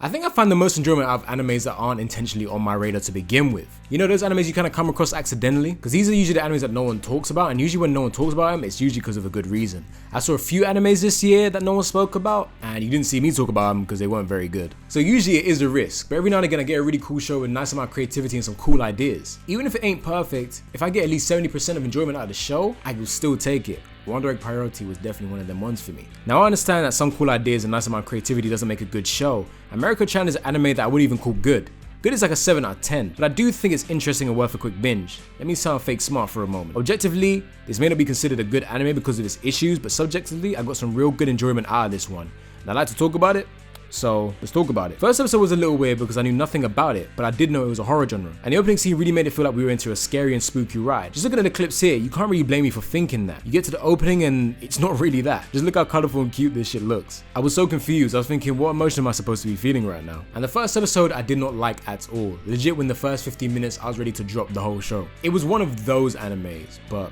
I think I find the most enjoyment out of animes that aren't intentionally on my radar to begin with. You know those animes you kind of come across accidentally? Because these are usually the animes that no one talks about, and usually when no one talks about them, it's usually because of a good reason. I saw a few animes this year that no one spoke about, and you didn't see me talk about them because they weren't very good. So usually it is a risk, but every now and again I get a really cool show with a nice amount of creativity and some cool ideas. Even if it ain't perfect, if I get at least 70% of enjoyment out of the show, I will still take it. One Direct Priority was definitely one of them ones for me. Now I understand that some cool ideas and nice amount of creativity doesn't make a good show, and Mieruko-Chan is an anime that I wouldn't even call good. Good is like a 7 out of 10, but I do think it's interesting and worth a quick binge. Let me sound fake smart for a moment. Objectively, this may not be considered a good anime because of its issues, but subjectively, I got some real good enjoyment out of this one. And I'd like to talk about it, so let's talk about it. First episode was a little weird because I knew nothing about it, but I did know it was a horror genre. And the opening scene really made it feel like we were into a scary and spooky ride. Just looking at the clips here, you can't really blame me for thinking that. You get to the opening and it's not really that. Just look how colorful and cute this shit looks. I was so confused. I was thinking, what emotion am I supposed to be feeling right now? And the first episode I did not like at all. Legit, when the first 15 minutes I was ready to drop the whole show. It was one of those animes, but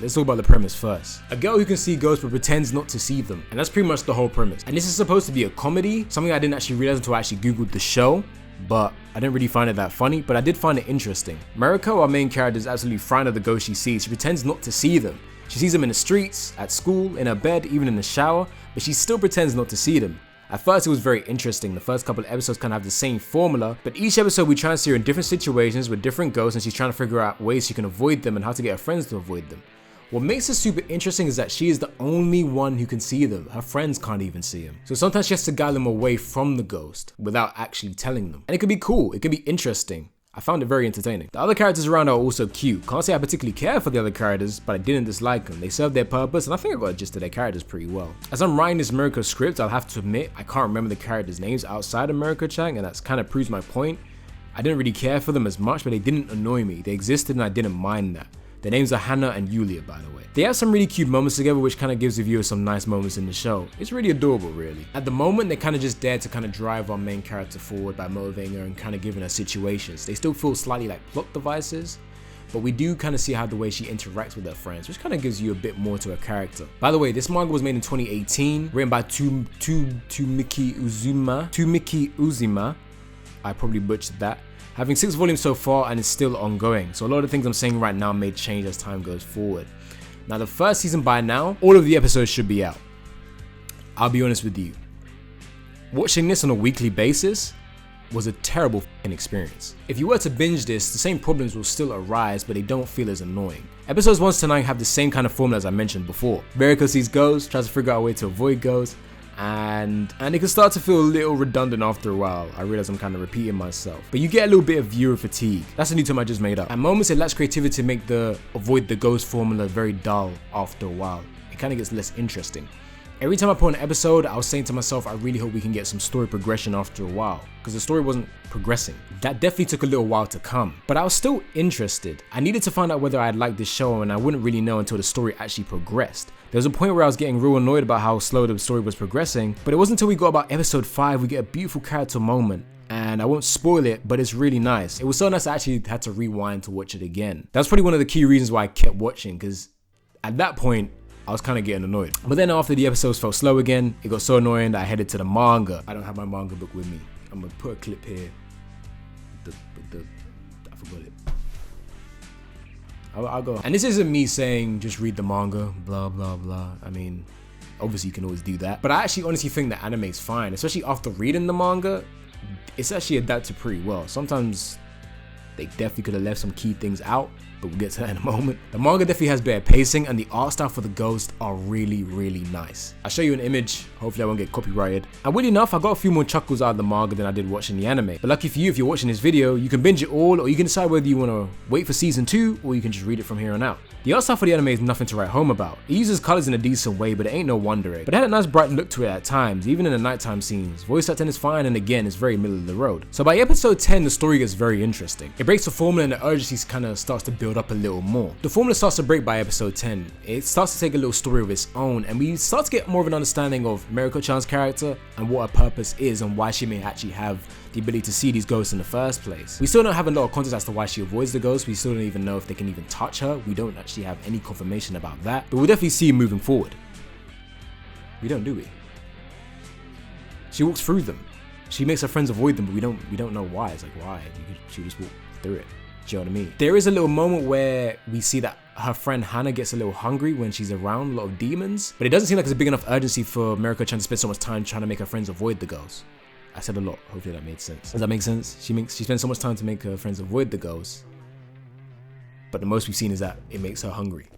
let's talk about the premise first. A girl who can see ghosts but pretends not to see them. And that's pretty much the whole premise. And this is supposed to be a comedy, something I didn't actually realize until I actually googled the show, but I didn't really find it that funny, but I did find it interesting. Mieruko, our main character, is absolutely frightened of the ghosts she sees. She pretends not to see them. She sees them in the streets, at school, in her bed, even in the shower, but she still pretends not to see them. At first it was very interesting. The first couple of episodes kind of have the same formula, but each episode we try and see her in different situations with different ghosts, and she's trying to figure out ways she can avoid them and how to get her friends to avoid them. What makes it super interesting is that she is the only one who can see them. Her friends can't even see them. So sometimes she has to guide them away from the ghost without actually telling them. And it could be cool, it could be interesting. I found it very entertaining. The other characters around are also cute. Can't say I particularly care for the other characters, but I didn't dislike them. They served their purpose, and I think I got a gist of their characters pretty well. As I'm writing this Mieruko script, I'll have to admit, I can't remember the characters' names outside of Mieruko-Chan, and that's kind of proves my point. I didn't really care for them as much, but they didn't annoy me. They existed and I didn't mind that. Their names are Hannah and Yulia, by the way. They have some really cute moments together, which kind of gives the viewer some nice moments in the show. It's really adorable, really. At the moment, they kind of just dare to kind of drive our main character forward by motivating her and kind of giving her situations. They still feel slightly like plot devices, but we do kind of see how the way she interacts with her friends, which kind of gives you a bit more to her character. By the way, this manga was made in 2018, written by Miki Uzima. I probably butchered that. Having 6 volumes so far, and it's still ongoing. So a lot of the things I'm saying right now may change as time goes forward. Now the first season by now, all of the episodes should be out. I'll be honest with you. Watching this on a weekly basis was a terrible experience. If you were to binge this, the same problems will still arise, but they don't feel as annoying. Episodes 1 to 9 have the same kind of formula as I mentioned before. Mieruko sees ghosts, tries to figure out a way to avoid ghosts, and it can start to feel a little redundant after a while. I realize I'm kind of repeating myself, but you get a little bit of viewer fatigue. That's a new term I just made up. At moments it lacks creativity to make the avoid the ghost formula very dull after a while. It kind of gets less interesting. Every time I put an episode, I was saying to myself, I really hope we can get some story progression after a while, because the story wasn't progressing. That definitely took a little while to come, but I was still interested. I needed to find out whether I'd like this show, and I wouldn't really know until the story actually progressed. There was a point where I was getting real annoyed about how slow the story was progressing, but it wasn't until we got about episode 5 we get a beautiful character moment. And I won't spoil it, but it's really nice. It was so nice I actually had to rewind to watch it again. That's probably one of the key reasons why I kept watching, because at that point, I was kind of getting annoyed. But then after the episodes felt slow again, it got so annoying that I headed to the manga. I don't have my manga book with me. I'm gonna put a clip here. I forgot it. I'll go. And this isn't me saying just read the manga, blah, blah, blah. I mean, obviously you can always do that. But I actually honestly think the anime is fine, especially after reading the manga. It's actually adapted pretty well. Sometimes they definitely could have left some key things out, but we'll get to that in a moment. The manga definitely has better pacing, and the art style for the ghosts are really, really nice. I'll show you an image, hopefully I won't get copyrighted. And weirdly enough, I got a few more chuckles out of the manga than I did watching the anime. But lucky for you, if you're watching this video, you can binge it all, or you can decide whether you want to wait for season 2, or you can just read it from here on out. The art style for the anime is nothing to write home about. It uses colors in a decent way, but it ain't no wonder egg. But it had a nice bright look to it at times, even in the nighttime scenes. Voice acting is fine, and again, it's very middle of the road. So by episode 10, the story gets very interesting. It breaks the formula, and the urgency kind of starts to build up a little more. The formula starts to break by episode 10. It starts to take a little story of its own, and we start to get more of an understanding of Mieruko-Chan's character and what her purpose is and why she may actually have the ability to see these ghosts in the first place. We still don't have a lot of context as to why she avoids the ghosts. We still don't even know if they can even touch her. We don't actually have any confirmation about that, but we'll definitely see moving forward. We don't, do we? She walks through them. She makes her friends avoid them, but we don't know why. It's like, why? She just walk through it. Do you know what I mean? There is a little moment where we see that her friend Hannah gets a little hungry when she's around a lot of demons, but it doesn't seem like it's a big enough urgency for Mieruko-Chan to spend so much time trying to make her friends avoid the girls. I said a lot. Hopefully that made sense. Does that make sense? She spends so much time to make her friends avoid the girls, but the most we've seen is that it makes her hungry.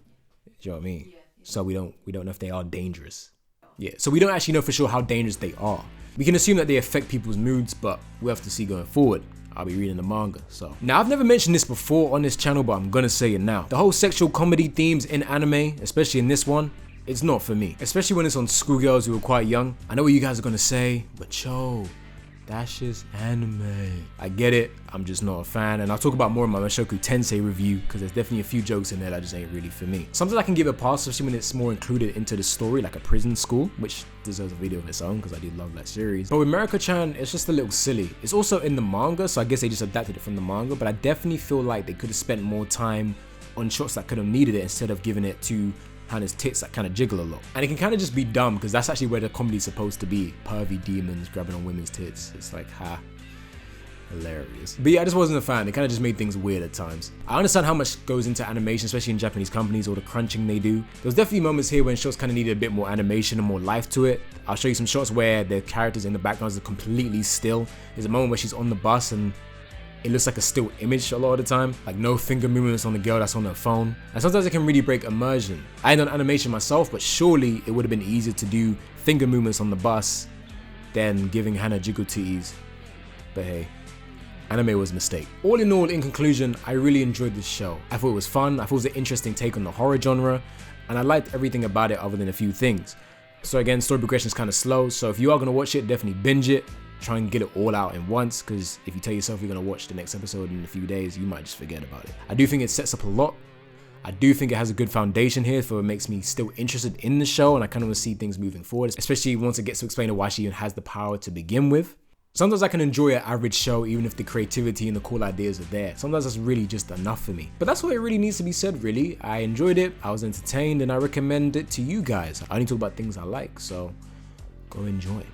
Do you know what I mean? So we don't know if they are dangerous. Yeah. So we don't actually know for sure how dangerous they are. We can assume that they affect people's moods, but we'll have to see going forward. I'll be reading the manga, so. Now, I've never mentioned this before on this channel, but I'm gonna say it now. The whole sexual comedy themes in anime, especially in this one, it's not for me. Especially when it's on schoolgirls who are quite young. I know what you guys are gonna say, but Cho, that's just anime. I get it, I'm just not a fan, and I'll talk about more in my Mushoku Tensei review, because there's definitely a few jokes in there that just ain't really for me. Sometimes I can give a pass, especially when it's more included into the story, like a prison school, which deserves a video of its own, because I do love that series. But with Mieruko-Chan, it's just a little silly. It's also in the manga, so I guess they just adapted it from the manga, but I definitely feel like they could have spent more time on shots that could have needed it, instead of giving it to Hannah's tits that kind of jiggle a lot. And it can kind of just be dumb, because that's actually where the comedy's supposed to be. Pervy demons grabbing on women's tits. It's like, ha. Hilarious. But yeah, I just wasn't a fan. It kind of just made things weird at times. I understand how much goes into animation, especially in Japanese companies, all the crunching they do. There was definitely moments here when shots kind of needed a bit more animation and more life to it. I'll show you some shots where the characters in the backgrounds are completely still. There's a moment where she's on the bus and it looks like a still image a lot of the time, like no finger movements on the girl that's on her phone. And sometimes it can really break immersion. I ain't done animation myself, but surely it would have been easier to do finger movements on the bus than giving Hannah jiggle titties. But hey, anime was a mistake. All in all, in conclusion, I really enjoyed this show. I thought it was fun, I thought it was an interesting take on the horror genre, and I liked everything about it other than a few things. So again, story progression is kind of slow, so if you are going to watch it, definitely binge it. Try and get it all out in once, because if you tell yourself you're going to watch the next episode in a few days, you might just forget about it. I do think it sets up a lot. I do think it has a good foundation here, for it makes me still interested in the show, and I kind of want to see things moving forward, especially once it gets to explain why she even has the power to begin with. Sometimes I can enjoy an average show even if the creativity and the cool ideas are there. Sometimes that's really just enough for me. But that's what it really needs to be said, really. I enjoyed it, I was entertained, and I recommend it to you guys. I only talk about things I like, so go enjoy.